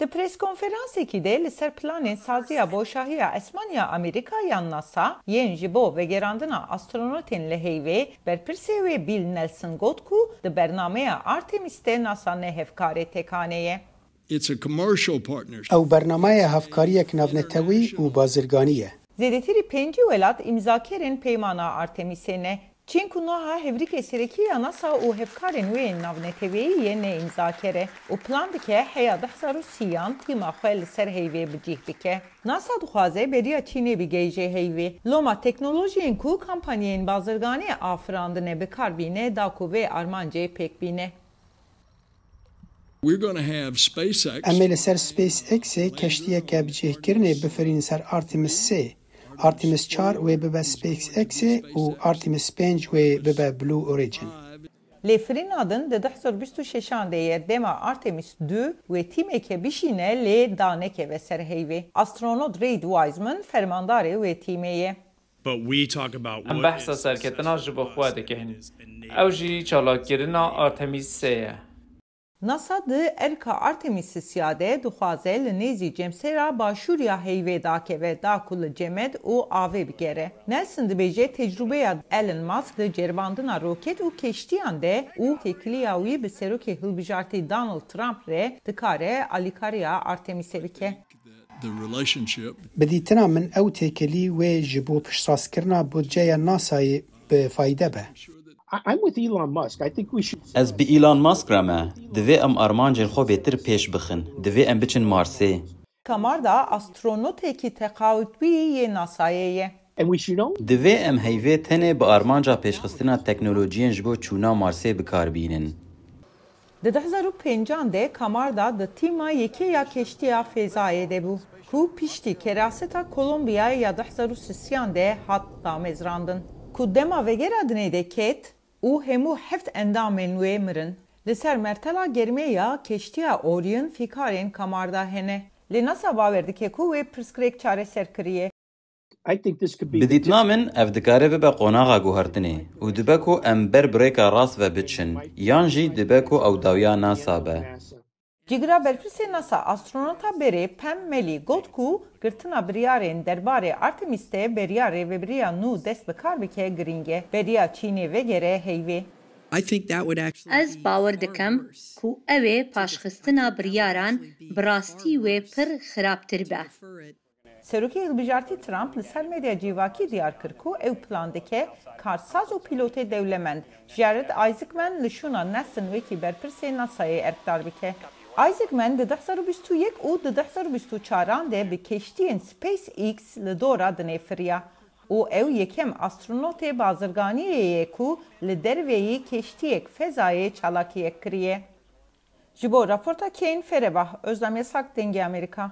Di preskonferansekî de li ser planên saziya boşahiya Esmanya Amerîkaya NASA yên ji bo vegerandina astronotên li heyvê berpirsê wê Bill Nelson got ku di bernameya Artemis de NASA ne hevkarê tekane ye. Ew bernameya hevkariyek navnetewî û bazirganî ye. Zêdetirî 5 welat imzakerên peymana Artemisê ne. Çîn ku niha hevrîkê serekiya NASA û hevkarên wê yên navnetewî yên ne imzakere û plan dike heya 2030yan tîma xwe li ser heyvê bicih bike. NASA dixwaze beriya Çînê bigeyîje heyvê. Loma teknolojiyên ku kampanyayên bazirganî afirandine bikar bîne da ku vê armancê pêk bîne. Em ê li ser SpaceXê keştiyeke bicihkirinê bifirînin ser Artemis 3. Artemis 4 wê bibe SpaceXê û Artemis 5 wê bibe Blue Origin. Lêfirîn adin di 2026 de ye dema Artemis 2 wê tîmeke bişîne lê daneke ve ser heyvê. Astronot Reid Wiseman fermandarê wê tîmê ye. Em behsa serketina ji bo xwe dikin. Ew jî çalakkirina Artemis 3 ye. NASA di erka Artemis siyade dixwaze li nêzî cemsera başûriya heyvê dakeve da ku li cemed û avê bigere. Nelson dibêje tecrübeya Elon Musk di ceribandina roket û keştiyan de û têkiliya wî bi serokê hilbijartî Donald Trump re dikare alîkariya Artemisê bike. Bi dîtina min ew têkilî wê ji bo piştrast budceya NASAyê bi fayde be. I'm with Elon Musk. I think we should. Ez bi Elon Musk re me. Divê em armancên xwe bêtir pêş bixin. Divê em biçin Marsê. Kamar da astronotekî teqawütbî yê NASAyê ye. And we should know. Divê em heyvê tenê bi armanca pêşxistina teknolojiyên ji bo çûna Marsê bikarbînin. Di 2005 de Kamar da di tîma yekeya keştiya fêzayê de bû. Ku piştî keraseta Kolombiyayê ya 2030 de hat damezrandin. Ku dema vegera dinê de ket û hemû heft endamên wê mirin. Li ser mertela germeya keştiya Orion fîkarên Kamarda hene. Lê NASA bawer dike ku wê pirsgirêk çareser kiriye. I think this could be. Bi dîtina min ev dikare bibe qonaxa guhertinê û dibe ku em ber birêka rast ve biçin yan jî dibe ku ew dawiya NASA be. Cigira berpirsê NASA astronota berê Pam Melî got ku girtina biryarên derbarê Artemis de beriya rêveberiya nû dest bi kar bike giring e. Beriya Çînê vegere heyvê. Ez bawer dikim ku ew ê paşxistina biryaran bi rastî wê pir xirabtir be. Serokê Hilbijartî Trump li ser medya civakî diyar kir ku ew plan dike karsaz û pilotê dewlemend Jared Isaacman li şûna Nelson wekî berpirsê NASAyê erkdar bike. Isaacman di 2021 û di 2024 de bi keştiyên SpaceX li dora dinê firiya û ew yekem astronotê bazirganiyê ye ku li derveyî keştiyek fezayê çalakiyek kiriye. Ji bo raporta Kane Ferebah, Özlem Yasak, Dengê Amerika.